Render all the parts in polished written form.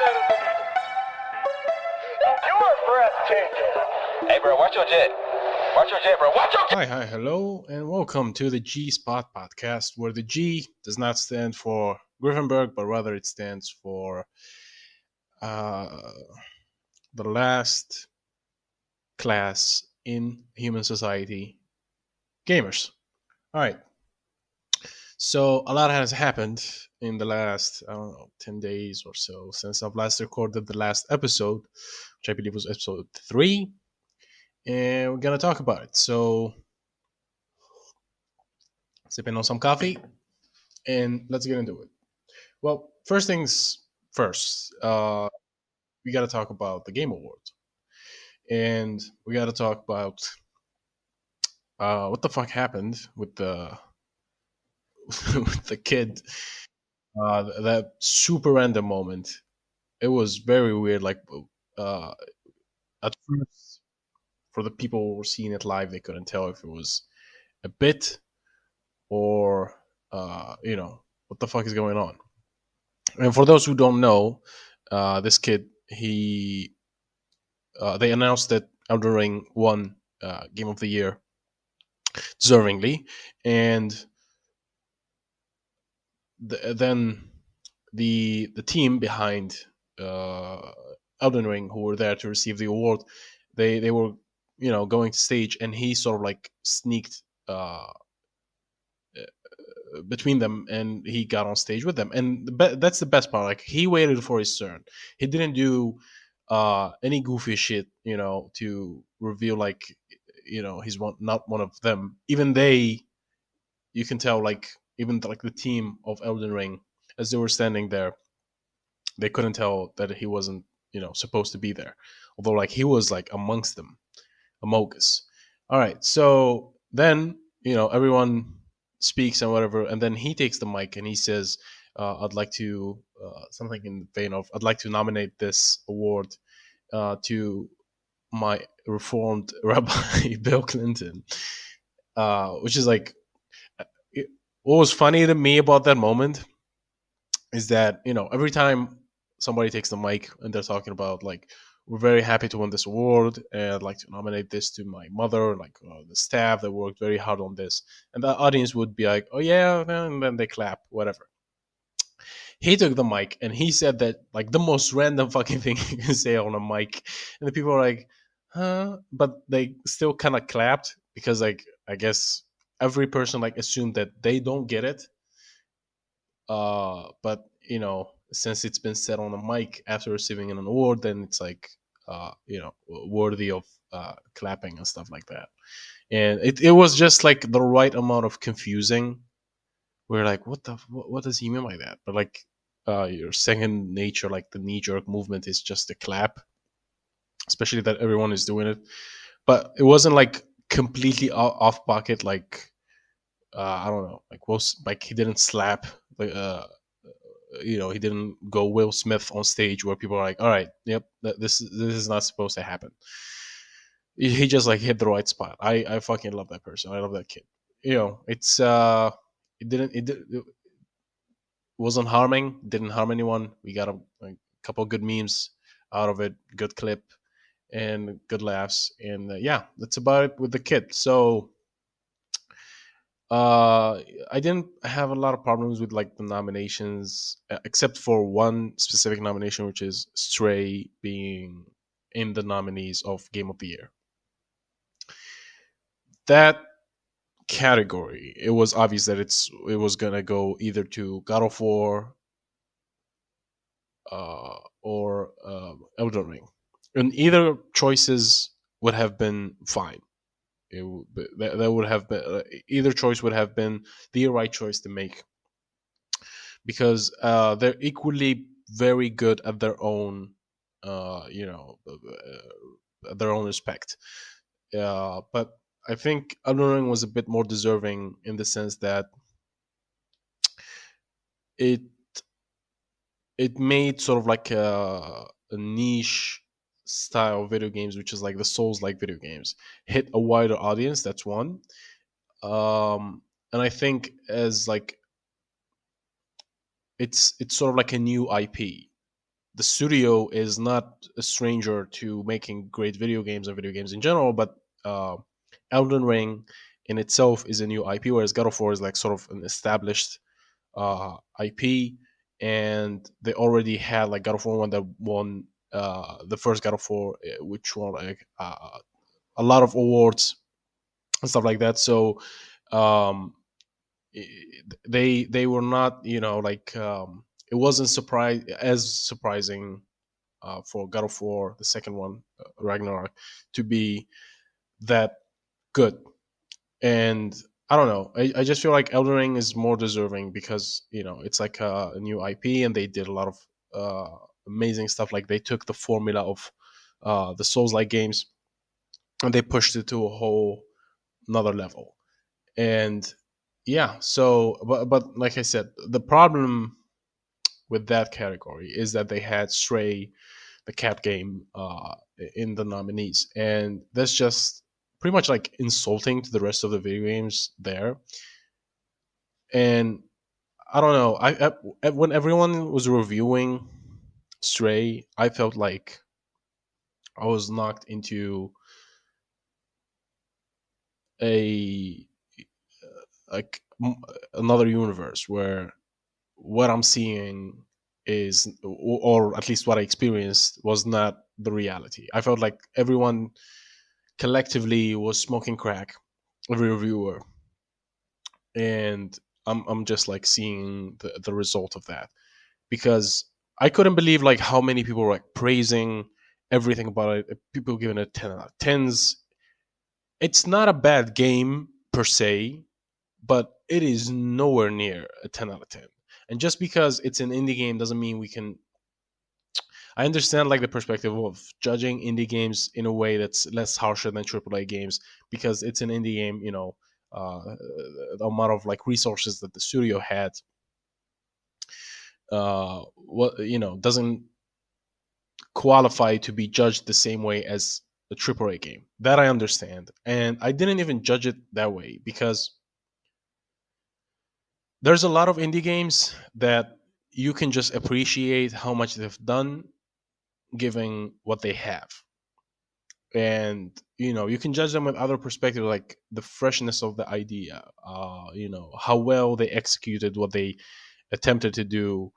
You're breathtaking. Hey, bro, watch your jet. Watch your jet, bro. Watch your jet. Hi, hello, and welcome to the G Spot podcast, where the G does not stand for Griffenberg, but rather it stands for uh, the last class in human society, gamers. All right, so a lot has happened in the last, I don't know, 10 days or so since I've last recorded the last episode, which I believe was episode 3, and we're going to talk about it. So, sipping on some coffee, and let's get into it. Well, first things first, we got to talk about the Game Awards, and we got to talk about what the fuck happened with the with the kid. That super random moment. It was very weird. Like uh, at first, for the people who were seeing it live, they couldn't tell if it was a bit or what the fuck is going on. And for those who don't know, this kid he they announced that Elden Ring won Game of the Year deservingly, and then the team behind uh, Elden Ring, who were there to receive the award, they were going to stage, and he sort of like sneaked between them, and he got on stage with them, and that's the best part. Like he waited for his turn. He didn't do any goofy shit, to reveal like he's not one of them. Even they, you can tell, like even like the team of Elden Ring, as they were standing there, they couldn't tell that he wasn't supposed to be there, although like he was like amongst them, among us. All right, so then everyone speaks and whatever, and then he takes the mic and he says, "I'd like to something in the vein of I'd like to nominate this award to my reformed Rabbi Bill Clinton," which is like what was funny to me about that moment is that every time somebody takes the mic and they're talking about like we're very happy to win this award and I'd like to nominate this to my mother, like the staff that worked very hard on this, and the audience would be like, oh yeah, and then they clap, whatever. He took the mic and he said that like the most random fucking thing you can say on a mic, and the people are like, huh, but they still kind of clapped because like I guess every person like assumed that they don't get it, but since it's been said on a mic after receiving an award, then it's like worthy of clapping and stuff like that. And it was just like the right amount of confusing. We're like, what does he mean by that? But like your second nature, like the knee jerk movement, is just a clap, especially that everyone is doing it. But it wasn't like completely off pocket, like I don't know, like like he didn't slap like he didn't go Will Smith on stage where people are like, all right, yep, this is not supposed to happen. He just like hit the right spot. I fucking love that person. I love that kid. It's it wasn't harming, didn't harm anyone. We got a couple good memes out of it, good clip and good laughs, and yeah, that's about it with the kid. So Uh, I didn't have a lot of problems with like the nominations, except for one specific nomination, which is Stray being in the nominees of Game of the Year. That category, it was obvious that it was gonna go either to God of War or Elden Ring, and either choices would have been fine. That would have been either choice would have been the right choice to make because they're equally very good at their own, at their own respect. But I think Elden Ring was a bit more deserving in the sense that it it made sort of like a niche style of video games, which is like the Souls like video games, hit a wider audience. That's one. And I think as like it's sort of like a new IP. the studio is not a stranger to making great video games and video games in general, but uh, Elden Ring in itself is a new IP, whereas God of War is like sort of an established IP, and they already had like God of War one that won the first God of War, which won like a lot of awards and stuff like that. So um, they were not, like it wasn't surprising for God of War, the second one, Ragnarok, to be that good. And I don't know. I just feel like Elden Ring is more deserving because it's like a new IP, and they did a lot of amazing stuff. Like they took the formula of the Souls-like games and they pushed it to a whole another level. And yeah, so but like I said, the problem with that category is that they had Stray, the cat game, in the nominees, and that's just pretty much like insulting to the rest of the video games there. And I don't know. When everyone was reviewing Stray, I felt like I was knocked into a like another universe where what I'm seeing is, or at least what I experienced, was not the reality. I felt like everyone collectively was smoking crack, every reviewer, and I'm just like seeing the result of that, because I couldn't believe like how many people were like praising everything about it. People giving it 10 out of 10s. It's not a bad game per se, but it is nowhere near a 10 out of 10. And just because it's an indie game doesn't mean we can. I understand like the perspective of judging indie games in a way that's less harsher than AAA games, because it's an indie game. The amount of like resources that the studio had, what doesn't qualify to be judged the same way as a AAA game. That I understand, and I didn't even judge it that way because there's a lot of indie games that you can just appreciate how much they've done given what they have. And you can judge them with other perspective, like the freshness of the idea, how well they executed what they attempted to do.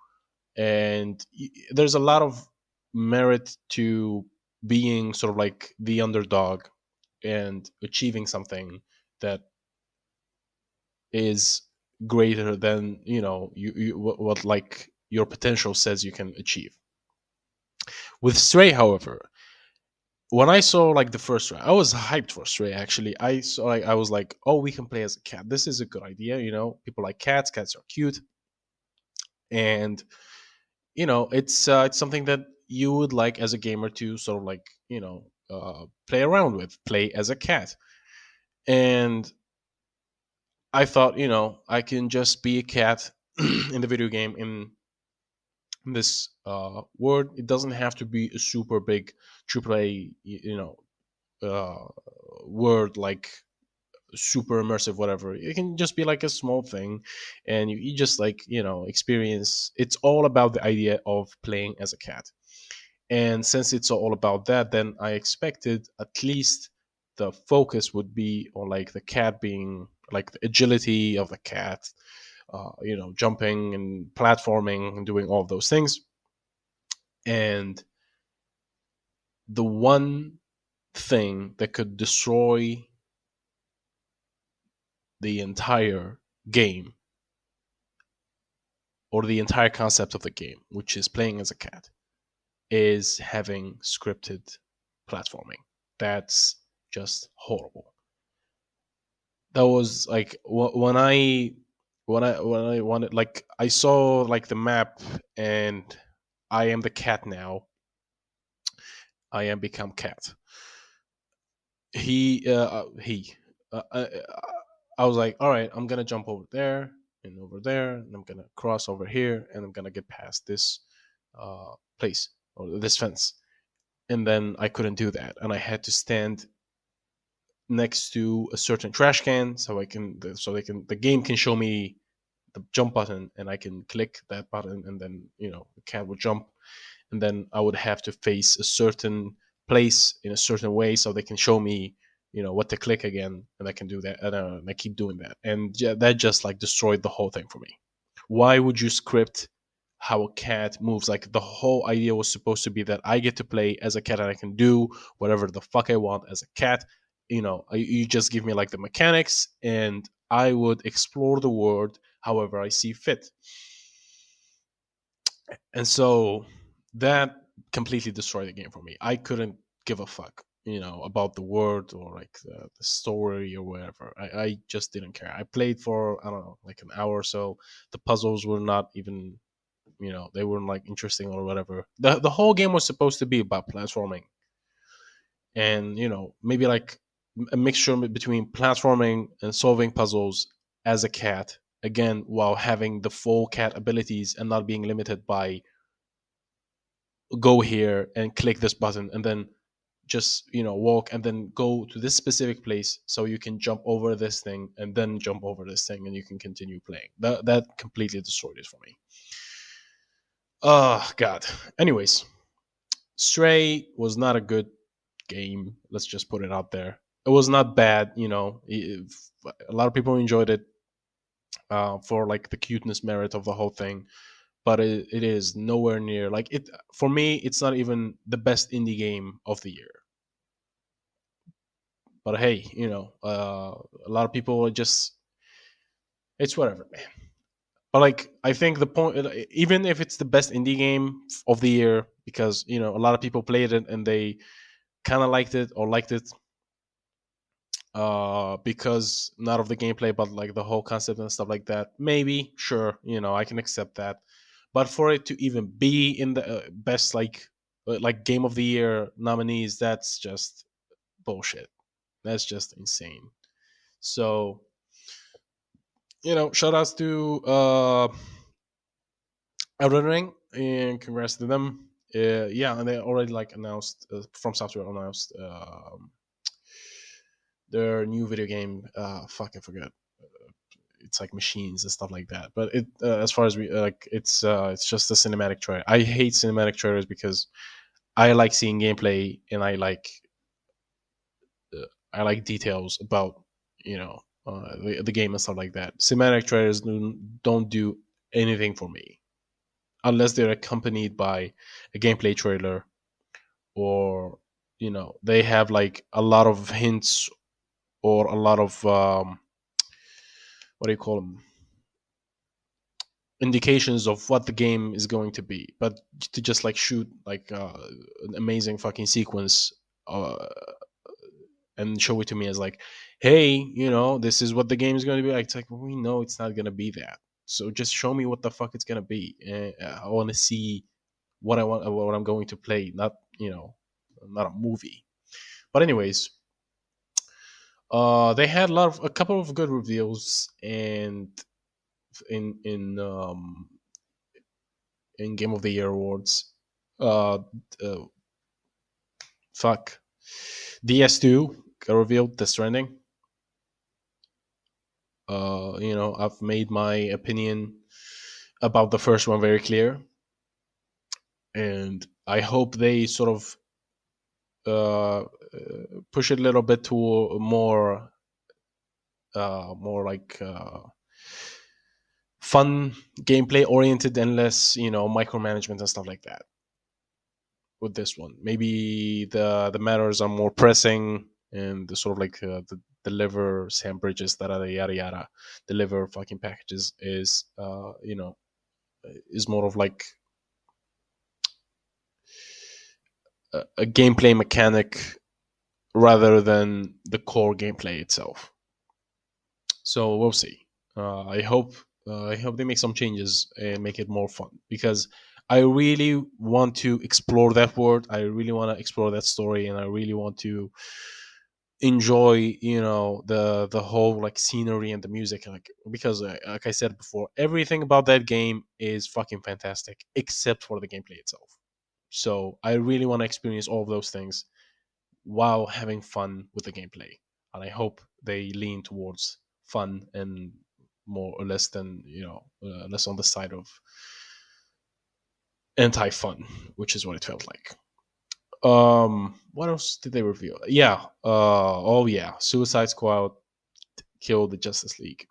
And there's a lot of merit to being sort of like the underdog and achieving something that is greater than what like your potential says you can achieve. With Stray, however, when I saw like the first Stray, I was hyped for Stray. Actually, I was like, oh, we can play as a cat. This is a good idea. People like cats. Cats are cute, and it's something that you would like as a gamer to sort of like play around with, play as a cat. And I thought, I can just be a cat in the video game in this world. It doesn't have to be a super big AAA, uh, word, like super immersive, whatever. It can just be like a small thing, and you just like experience. It's all about the idea of playing as a cat. And since it's all about that, then I expected at least the focus would be on like the cat being like the agility of the cat, jumping and platforming and doing all of those things. And the one thing that could destroy the entire game, or the entire concept of the game, which is playing as a cat, is having scripted platforming. That's just horrible. That was like when I wanted, like I saw like the map, and I am the cat now. I am become cat. He I was like, all right, I'm gonna jump over there and over there, and I'm gonna cross over here, and I'm gonna get past this place, or this fence. And then I couldn't do that, and I had to stand next to a certain trash can, so the game can show me the jump button, and I can click that button, and then the cat will jump. and then I would have to face a certain place in a certain way so they can show me, what to click again, and I can do that, and I keep doing that, and that just like destroyed the whole thing for me. Why would you script how a cat moves? Like, the whole idea was supposed to be that I get to play as a cat and I can do whatever the fuck I want as a cat. You just give me like the mechanics, and I would explore the world however I see fit. And so that completely destroyed the game for me. I couldn't give a fuck, about the world or like the story or whatever. I just didn't care. I played for, I don't know, like an hour or so. The puzzles were not even, they weren't like interesting or whatever. The whole game was supposed to be about platforming, and maybe like a mixture between platforming and solving puzzles as a cat, again, while having the full cat abilities and not being limited by go here and click this button and then just walk and then go to this specific place so you can jump over this thing and then jump over this thing and you can continue playing. That completely destroyed it for me. Oh god. Anyways, Stray was not a good game. Let's just put it out there. It was not bad, a lot of people enjoyed it, for like the cuteness merit of the whole thing, but it is nowhere near like it. For me, it's not even the best indie game of the year. But hey, a lot of people are just, it's whatever, man. But like, I think the point, even if it's the best indie game of the year, because a lot of people played it and they kind of liked it or liked it, because not of the gameplay but like the whole concept and stuff like that, maybe, sure, I can accept that. But for it to even be in the best like game of the year nominees, that's just bullshit. That's just insane. So, shout outs to Elden Ring, and congrats to them. Yeah, and they already like announced, From Software announced, their new video game. Fuck, I forget. It's like machines and stuff like that. But it, as far as we like, it's just a cinematic trailer. I hate cinematic trailers because I like seeing gameplay, and I like details about, the game and stuff like that. Cinematic trailers don't do anything for me unless they're accompanied by a gameplay trailer, or they have like a lot of hints or a lot of, what do you call them, indications of what the game is going to be. But to just like shoot like, an amazing fucking sequence, uh, and show it to me as like, hey, this is what the game is going to be like. It's like, well, we know it's not going to be that. So just show me what the fuck it's going to be. I want to see what I'm going to play, not a movie. But anyways, they had a couple of good reveals, and in in um in Game of the Year awards. Uh, uh fuck, DS2 got revealed, the stranding. I've made my opinion about the first one very clear, and I hope they sort of, push it a little bit to more like, fun gameplay oriented, and less, micromanagement and stuff like that. With this one, maybe the matters are more pressing, and the sort of like, the deliver sandwiches, that are yada yada, deliver fucking packages is more of like a gameplay mechanic rather than the core gameplay itself. So we'll see. I hope they make some changes and make it more fun, because I really want to explore that world. I really want to explore that story, and I really want to enjoy, the whole like scenery and the music, like, because, like I said before, everything about that game is fucking fantastic except for the gameplay itself. So I really want to experience all of those things while having fun with the gameplay. And I hope they lean towards fun, and more or less than, less on the side of anti-fun, which is what it felt like. What else did they reveal? Yeah. Oh yeah, Suicide Squad killed the Justice League.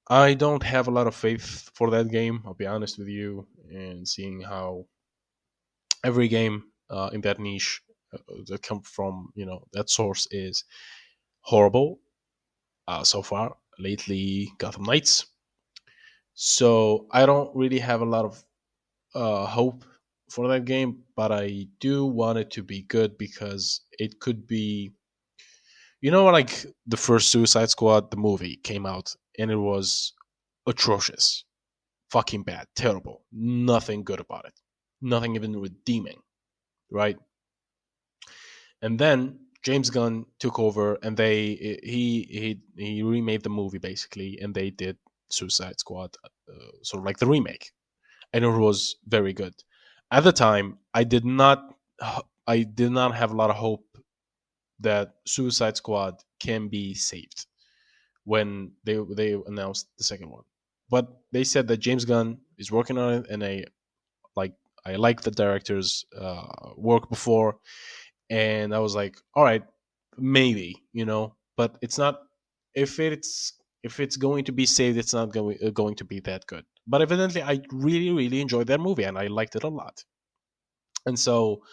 I don't have a lot of faith for that game. I'll be honest with you, and seeing how every game in that niche that come from that source is horrible so far. Lately, Gotham Knights. So I don't really have a lot of hope for that game, but I do want it to be good because it could be. Like the first Suicide Squad, the movie came out and it was atrocious, fucking bad, terrible, nothing good about it, nothing even redeeming, right? And then James Gunn took over, and he remade the movie basically, and they did Suicide Squad, sort of like the remake, and it was very good. At the time, I did not have a lot of hope that Suicide Squad can be saved when they announced the second one. But they said that James Gunn is working on it, and like I like the director's work before, and I was like, all right, maybe, but it's not. If it's going to be saved, it's not going to be that good. But evidently, I really really enjoyed that movie, and I liked it a lot. And so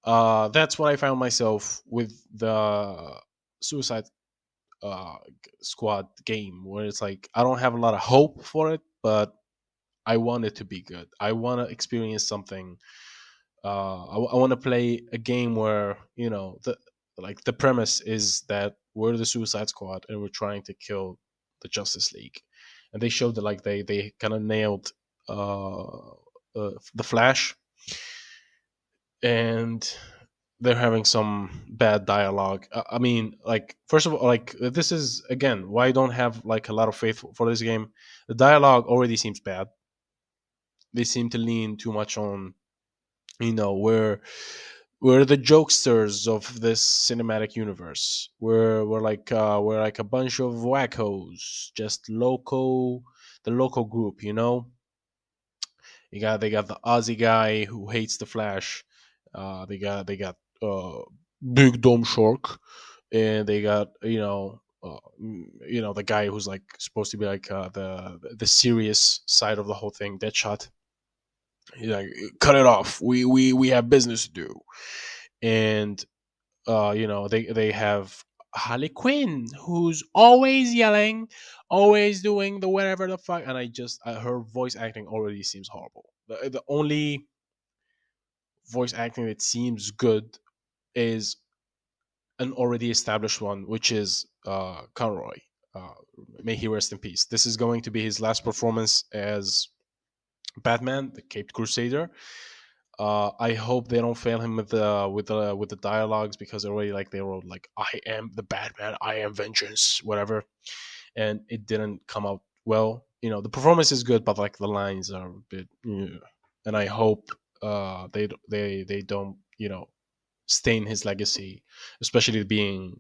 that's what I found myself with the Suicide Squad game, where it's like I don't have a lot of hope for it, but I want it to be good. I want to experience something. I want to play a game where the premise is that we're the Suicide Squad and we're trying to kill the Justice League, and they showed that like they kind of nailed the Flash, and they're having some bad dialogue. I mean, like first of all, like this is again why I don't have like a lot of faith for this game. The dialogue already seems bad. They seem to lean too much on we're the jokesters of this cinematic universe. We're like a bunch of wackos, just the local group. They got the Aussie guy who hates the Flash. They got Big Dome Shark, and they got the guy who's like supposed to be like the serious side of the whole thing, Deadshot. He's like, cut it off. We have business to do, and they have Harley Quinn, who's always yelling, always doing the whatever the fuck, and her voice acting already seems horrible. The only voice acting that seems good is an already established one, which is Conroy. Uh, may he rest in peace. This is going to be his last performance as Batman, the Caped Crusader. I hope they don't fail him with the dialogues, because already like they wrote like I am the Batman, I am vengeance, whatever, and it didn't come out well. The performance is good, but like the lines are a bit, and I hope they don't stain his legacy, especially being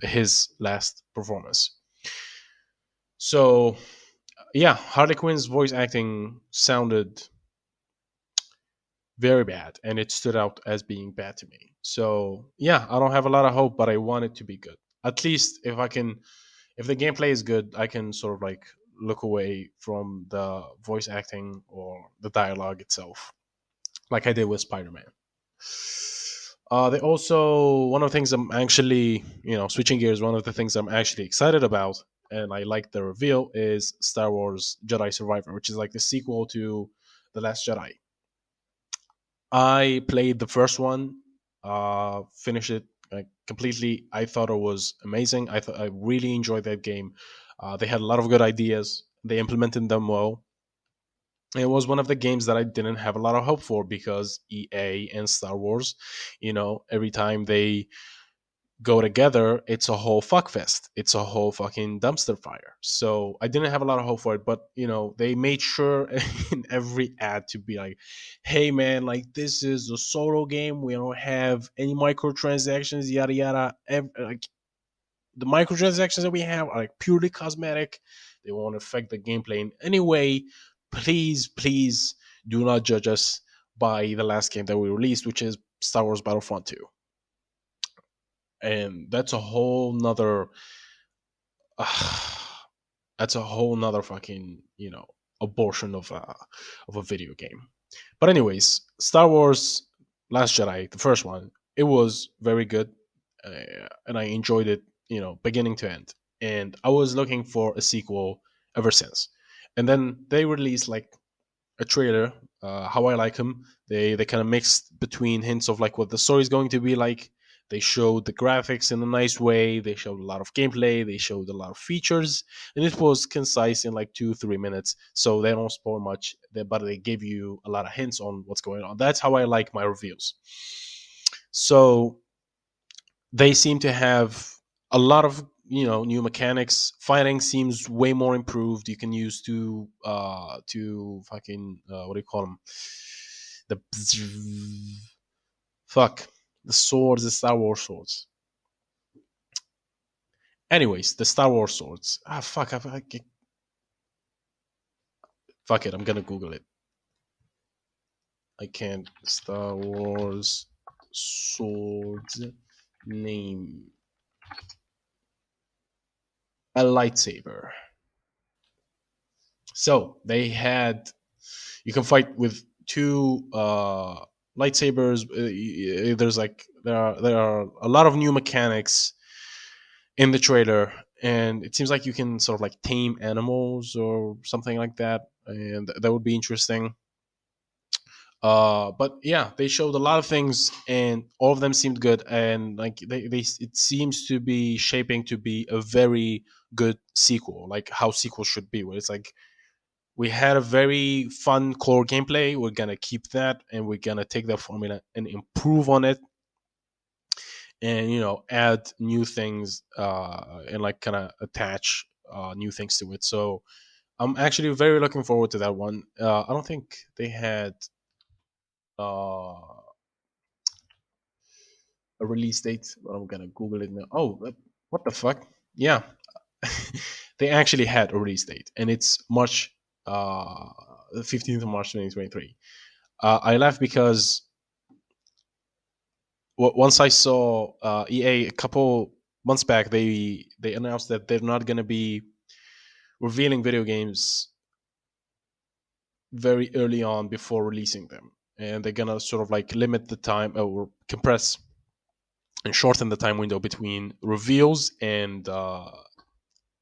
his last performance. So yeah, Harley Quinn's voice acting sounded very bad, and it stood out as being bad to me. So yeah, I don't have a lot of hope, but I want it to be good. At least if the gameplay is good, I can sort of like look away from the voice acting or the dialogue itself, like I did with Spider-Man. They also one of the things I'm actually switching gears. One of the things I'm actually excited about, and I like the reveal, is Star Wars Jedi Survivor, which is like the sequel to The Last Jedi. I played the first one, finished it completely. I thought it was amazing. I really enjoyed that game. They had a lot of good ideas. They implemented them well. It was one of the games that I didn't have a lot of hope for, because EA and Star Wars, every time they go together, it's a whole fuck fest. It's a whole fucking dumpster fire. So I didn't have a lot of hope for it, but they made sure in every ad to be like, "Hey man, like this is a solo game. We don't have any microtransactions, yada yada. Like the microtransactions that we have are like purely cosmetic. They won't affect the gameplay in any way. please do not judge us by the last game that we released, which is Star Wars Battlefront 2. And that's a whole nother that's a whole nother fucking, abortion of a video game. But anyways, Star Wars Last Jedi, the first one, it was very good, and I enjoyed it, beginning to end. And I was looking for a sequel ever since. And then they released like a trailer, how I like them. They kind of mixed between hints of like what the story is going to be like. They showed the graphics in a nice way. They showed a lot of gameplay. They showed a lot of features, and it was concise in like 2 3 minutes. So they don't spoil much, but they give you a lot of hints on what's going on. That's how I like my reviews. So they seem to have a lot of new mechanics. Fighting seems way more improved. You can use to fucking what do you call them, the fuck, the swords, the Star Wars swords. Anyways, the Star Wars swords. Fuck, fuck it, I'm gonna Google it. I can't. Star Wars swords name. A lightsaber. So they had, you can fight with two lightsabers. There's like there are a lot of new mechanics in the trailer, and it seems like you can sort of like tame animals or something like that, and that would be interesting. But yeah, they showed a lot of things, and all of them seemed good, and like they it seems to be shaping to be a very good sequel, like how sequels should be, where it's like we had a very fun core gameplay. We're gonna keep that, and we're gonna take that formula and improve on it, and add new things, and like kind of attach new things to it. So I'm actually very looking forward to that one. I don't think they had uh, a release date, but I'm gonna Google it now. Oh, what the fuck? Yeah, they actually had a release date, and it's March, the 15th of March 2023. I laughed because once I saw EA a couple months back, they announced that they're not going to be revealing video games very early on before releasing them, and they're gonna sort of like limit the time, or compress and shorten the time window between reveals and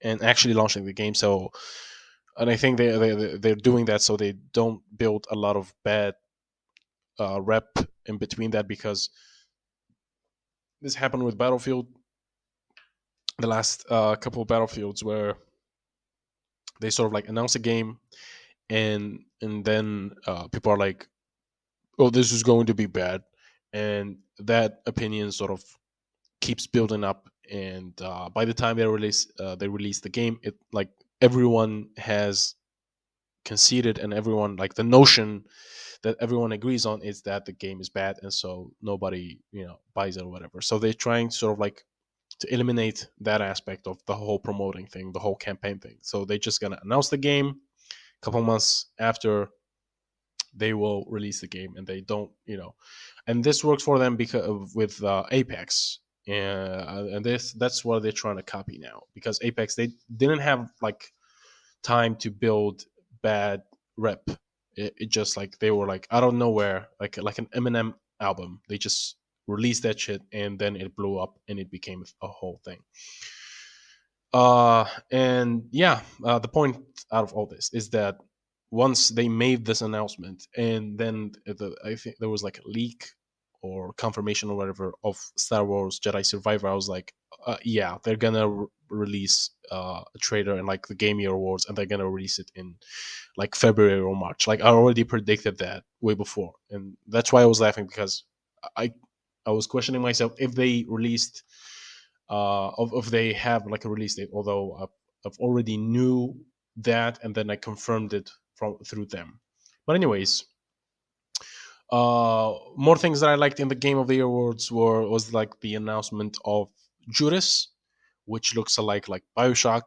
actually launching the game. So, and I think they're doing that so they don't build a lot of bad rep in between that, because this happened with Battlefield, the last couple of Battlefields, where they sort of like announce a game, and then people are like, "Oh, this is going to be bad," and that opinion sort of keeps building up. And by the time they release the game, it like everyone has conceded, and everyone, like, the notion that everyone agrees on is that the game is bad, and so nobody buys it or whatever. So they're trying sort of like to eliminate that aspect of the whole promoting thing, the whole campaign thing. So they're just gonna announce the game a couple months after they will release the game, and they don't, and this works for them because with Apex, and that's what they're trying to copy now, because Apex, they didn't have like time to build bad rep. It just like they were like out of nowhere, like an Eminem album. They just released that shit, and then it blew up, and it became a whole thing. And yeah, the point out of all this is that once they made this announcement, and then I think there was like a leak or confirmation or whatever of Star Wars Jedi Survivor, I was like, yeah, they're gonna release a trailer in like the Game Year Awards, and they're gonna release it in like February or March. Like I already predicted that way before, and that's why I was laughing, because I I was questioning myself if they released of they have like a release date, although I've already knew that, and then I confirmed it from through them. But anyways, more things that I liked in the Game of the Year awards was like the announcement of Judas, which looks like bioshock.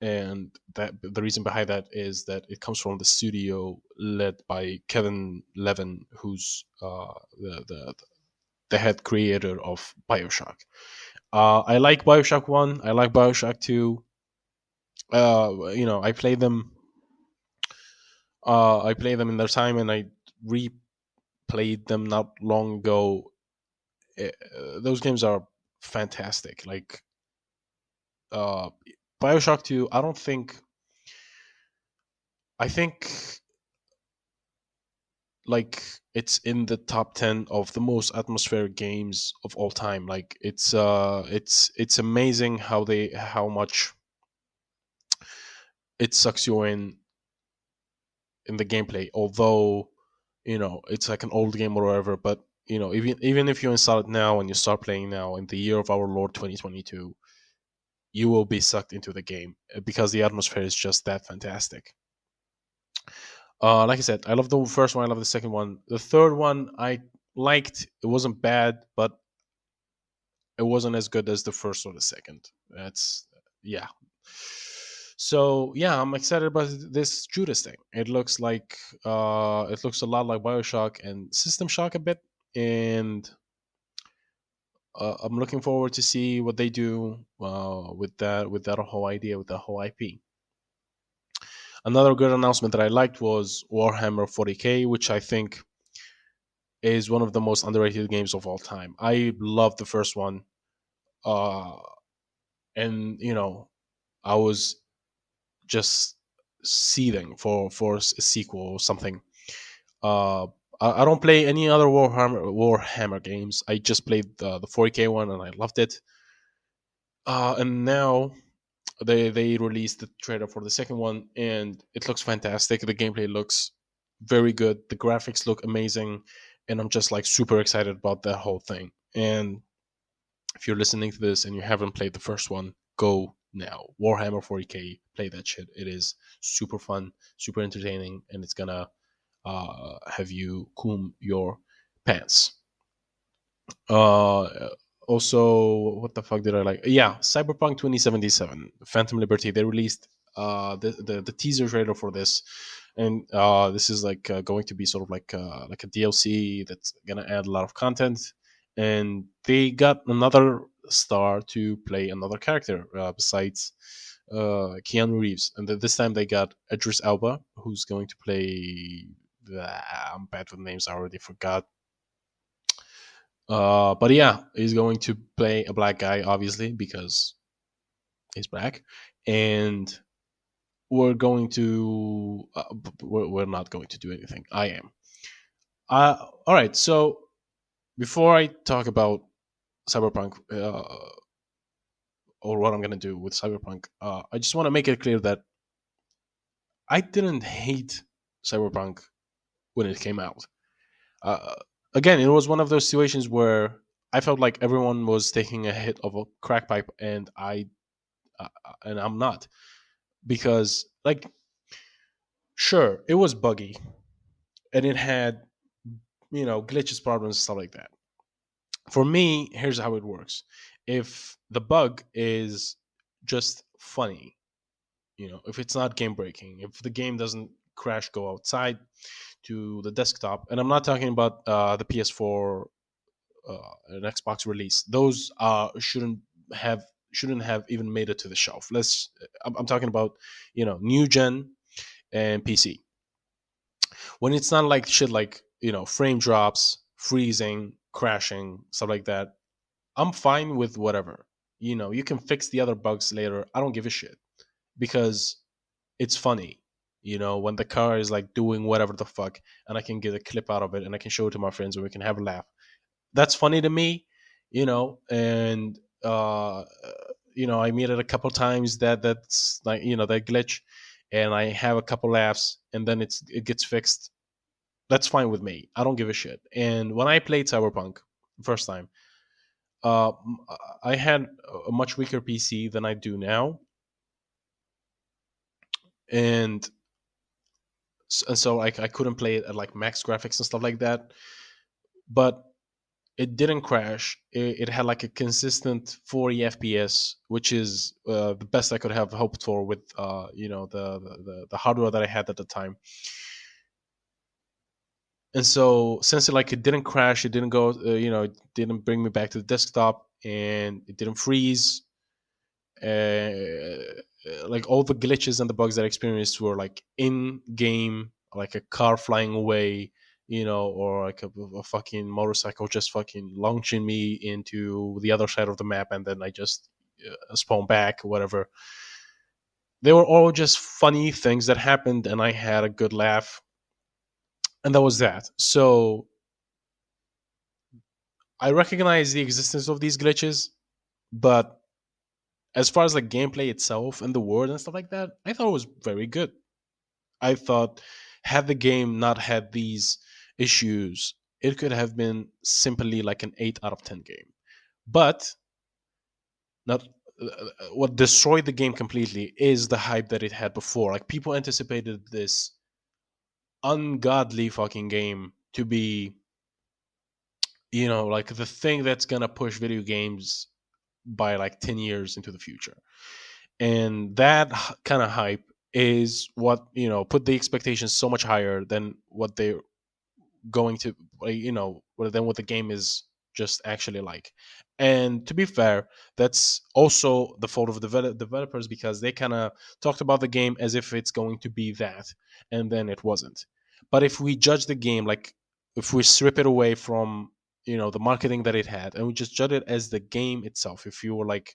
and that the reason behind that is that it comes from the studio led by Kevin Levin, who's the head creator of Bioshock. I like Bioshock One. I like Bioshock Two. I play them. I play them in their time, and I replayed them not long ago. Those games are fantastic. Like uh, Bioshock Two, I don't think. I think like it's in the top 10 of the most atmospheric games of all time. Like it's amazing how much it sucks you in the gameplay, although it's like an old game or whatever. But even if you install it now and you start playing now in the year of our Lord 2022, you will be sucked into the game because the atmosphere is just that fantastic. Like I said, I love the first one, I love the second one. The third one I liked. It wasn't bad, but it wasn't as good as the first or the second. That's Yeah. So yeah, I'm excited about this Judas thing. It looks a lot like Bioshock and System Shock a bit, and I'm looking forward to see what they do with that whole idea, with that whole IP. Another good announcement that I liked was Warhammer 40k, which I think is one of the most underrated games of all time. I love the first one, uh, and I was just seething for a sequel or something. Uh, I don't play any other Warhammer games. I just played the 40k one and I loved it. And now they released the trailer for the second one and it looks fantastic. The gameplay looks very good. The graphics look amazing, and I'm just like super excited about that whole thing. And if you're listening to this and you haven't played the first one, go now. Warhammer 40k, play that shit. It is super fun, super entertaining, and it's gonna have you coom your pants. Uh, Also, what the fuck did I like? Yeah, Cyberpunk 2077, Phantom Liberty. They released the teaser trailer for this, and this is like going to be sort of like a DLC that's gonna add a lot of content, and they got another star to play another character besides Keanu Reeves, and this time they got Idris Elba, who's going to play. I'm bad with names. I already forgot. But yeah, he's going to play a black guy, obviously, because he's black. And we're going to, we're not going to do anything. I am. All right. So before I talk about Cyberpunk or what I'm going to do with Cyberpunk, I just want to make it clear that I didn't hate Cyberpunk when it came out. Uh, Again, it was one of those situations where I felt like everyone was taking a hit of a crack pipe, and I'm not, because like sure it was buggy and it had glitches, problems, stuff like that. For me, here's how it works: if the bug is just funny, if it's not game breaking, if the game doesn't crash go outside to the desktop, and I'm not talking about the PS4 an Xbox release, those have shouldn't have even made it to the shelf. I'm talking about new gen and PC. When it's not like shit like frame drops, freezing, crashing, stuff like that, I'm fine with whatever. You can fix the other bugs later. I don't give a shit because it's funny. When the car is like doing whatever the fuck, and I can get a clip out of it and I can show it to my friends and we can have a laugh. That's funny to me, and I meet it a couple times that's like that glitch, and I have a couple laughs, and then it gets fixed. That's fine with me. I don't give a shit. And when I played Cyberpunk the first time, uh, I had a much weaker PC than I do now, and and so I couldn't play it at like max graphics and stuff like that. But it didn't crash. It had like a consistent 40 FPS, which is the best I could have hoped for with the hardware that I had at the time. And so since it didn't crash, it didn't go, it didn't bring me back to the desktop, and it didn't freeze. Like all the glitches and the bugs that I experienced were like in game, like a car flying away, or like a fucking motorcycle just fucking launching me into the other side of the map, and then I just spawn back, whatever. They were all just funny things that happened, and I had a good laugh, and that was that. So I recognize the existence of these glitches, but as far as like gameplay itself and the world and stuff like that, I thought it was very good. I thought had the game not had these issues, it could have been simply like an 8 out of 10 game. But not what destroyed the game completely is the hype that it had before. Like people anticipated this ungodly fucking game to be, like the thing that's going to push video games by like 10 years into the future. And that kind of hype is what, put the expectations so much higher than what they're going to, than what the game is just actually like. And to be fair, that's also the fault of developers, because they kind of talked about the game as if it's going to be that, and then it wasn't. But if we judge the game, like if we strip it away from the marketing that it had, and we just judge it as the game itself, if you were like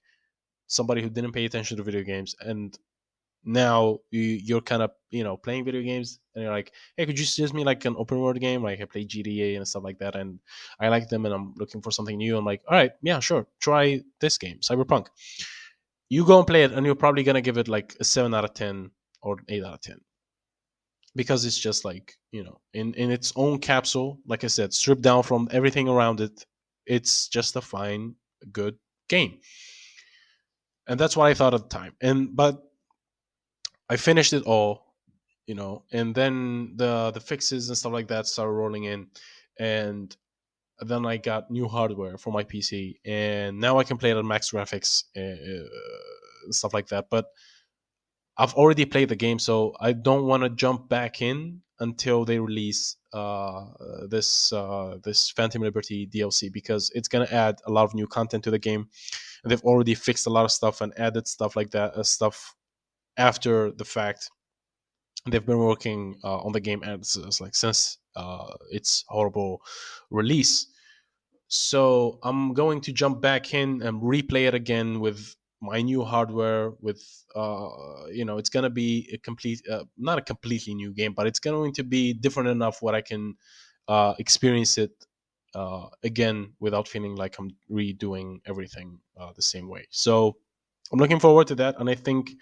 somebody who didn't pay attention to video games, and now you're kind of playing video games, and you're like, hey, could you suggest me like an open world game? Like I play GTA and stuff like that, and I like them, and I'm looking for something new. I'm like, all right, yeah, sure, try this game, Cyberpunk. You go and play it, and you're probably gonna give it like a 7 out of 10 or 8 out of 10, because it's just like, in its own capsule, like I said, stripped down from everything around it. It's just a fine, good game. And that's what I thought at the time. But I finished it all, and then the fixes and stuff like that started rolling in, and then I got new hardware for my PC, and now I can play it at max graphics, stuff like that. But I've already played the game, so I don't want to jump back in until they release this Phantom Liberty DLC, because it's gonna add a lot of new content to the game, and they've already fixed a lot of stuff and added stuff like that, stuff after the fact. They've been working on the game like since its horrible release. So I'm going to jump back in and replay it again with my new hardware. With it's going to be a complete, not a completely new game, but it's going to be different enough where I can experience it again without feeling like I'm redoing everything the same way. So I'm looking forward to that, and I think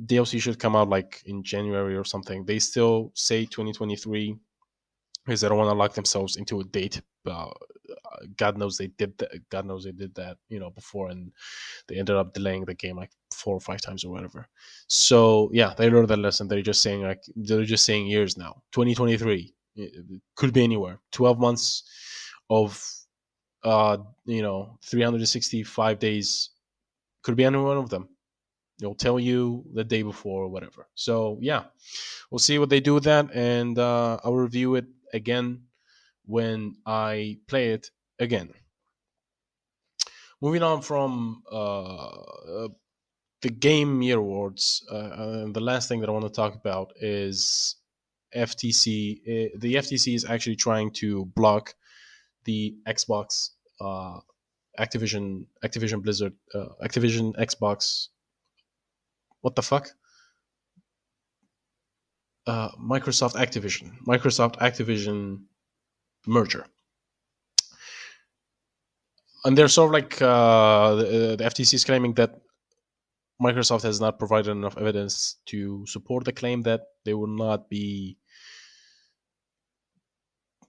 DLC should come out like in January or something. They still say 2023 because they don't want to lock themselves into a date. God knows they did that. God knows they did that, before, and they ended up delaying the game like 4 or 5 times or whatever. So yeah, they learned that lesson. They're just saying years now. 2023 it could be anywhere. 12 months of 365 days could be any one of them. They'll tell you the day before or whatever. So yeah, we'll see what they do with that, and I'll review it again when I play it again. Moving on from the Game Year Awards, the last thing that I want to talk about is FTC. The FTC is actually trying to block the Xbox, Activision Blizzard, Activision Xbox. What the fuck? Microsoft Activision merger, and they're sort of like the FTC is claiming that Microsoft has not provided enough evidence to support the claim that they will not be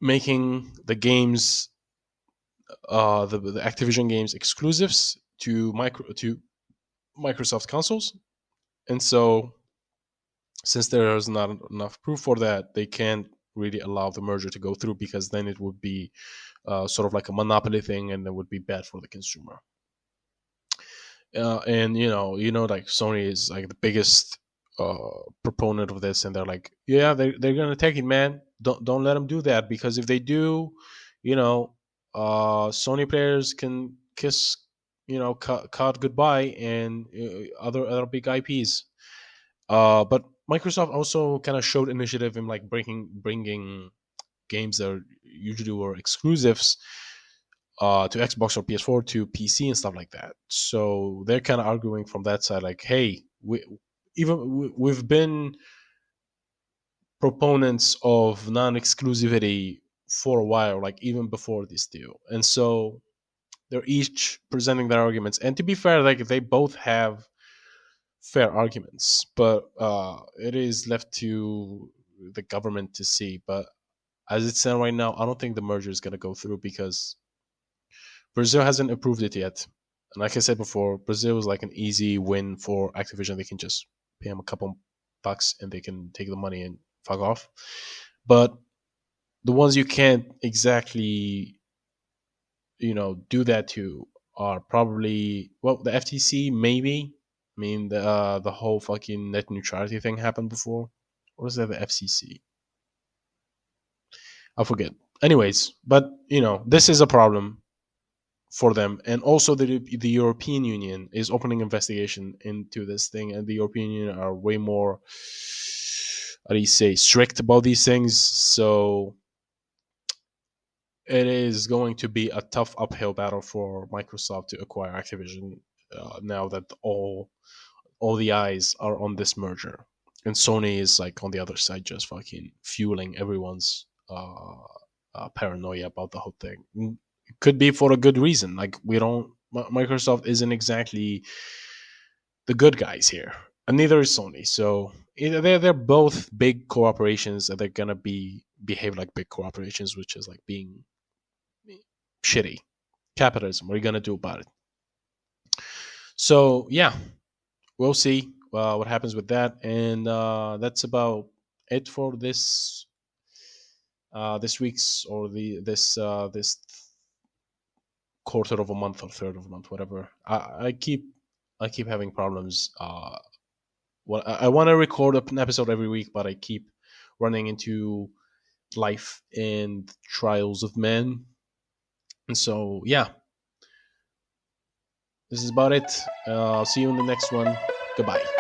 making the games, the Activision games, exclusives to Microsoft consoles, and so since there is not enough proof for that, they can't really allow the merger to go through, because then it would be sort of like a monopoly thing, and it would be bad for the consumer. And like Sony is like the biggest proponent of this, and they're like, yeah, they're gonna take it, man. Don't let them do that, because if they do, you know, Sony players can kiss, cut goodbye, and other big IPs. But Microsoft also kind of showed initiative in like bringing games that usually were exclusives to Xbox or PS4 to PC and stuff like that. So they're kind of arguing from that side, like, hey, we've been proponents of non-exclusivity for a while, like even before this deal, and so they're each presenting their arguments. And to be fair, like they both have fair arguments, but it is left to the government to see. But as it's stands right now, I don't think the merger is going to go through, because Brazil hasn't approved it yet. And like I said before, Brazil is like an easy win for Activision. They can just pay them a couple bucks and they can take the money and fuck off. But the ones you can't exactly, do that to are probably, well, the FTC maybe. I mean, the whole fucking net neutrality thing happened before. What is that? The FCC? I forget. Anyways, but this is a problem for them, and also the European Union is opening investigation into this thing, and the European Union are way more, how do you say, strict about these things. So it is going to be a tough uphill battle for Microsoft to acquire Activision, now that all the eyes are on this merger, and Sony is like on the other side, just fucking fueling everyone's paranoia about the whole thing. It could be for a good reason. Like we don't, Microsoft isn't exactly the good guys here, and neither is Sony. So they're both big corporations, and they're gonna behave like big corporations, which is like being shitty. Capitalism. What are you gonna do about it? So yeah, we'll see what happens with that, and that's about it for this week's, or this quarter of a month or third of a month, whatever. I keep having problems. Well, I want to record an episode every week, but I keep running into life and trials of men, and so yeah, this is about it. I'll see you in the next one. Goodbye.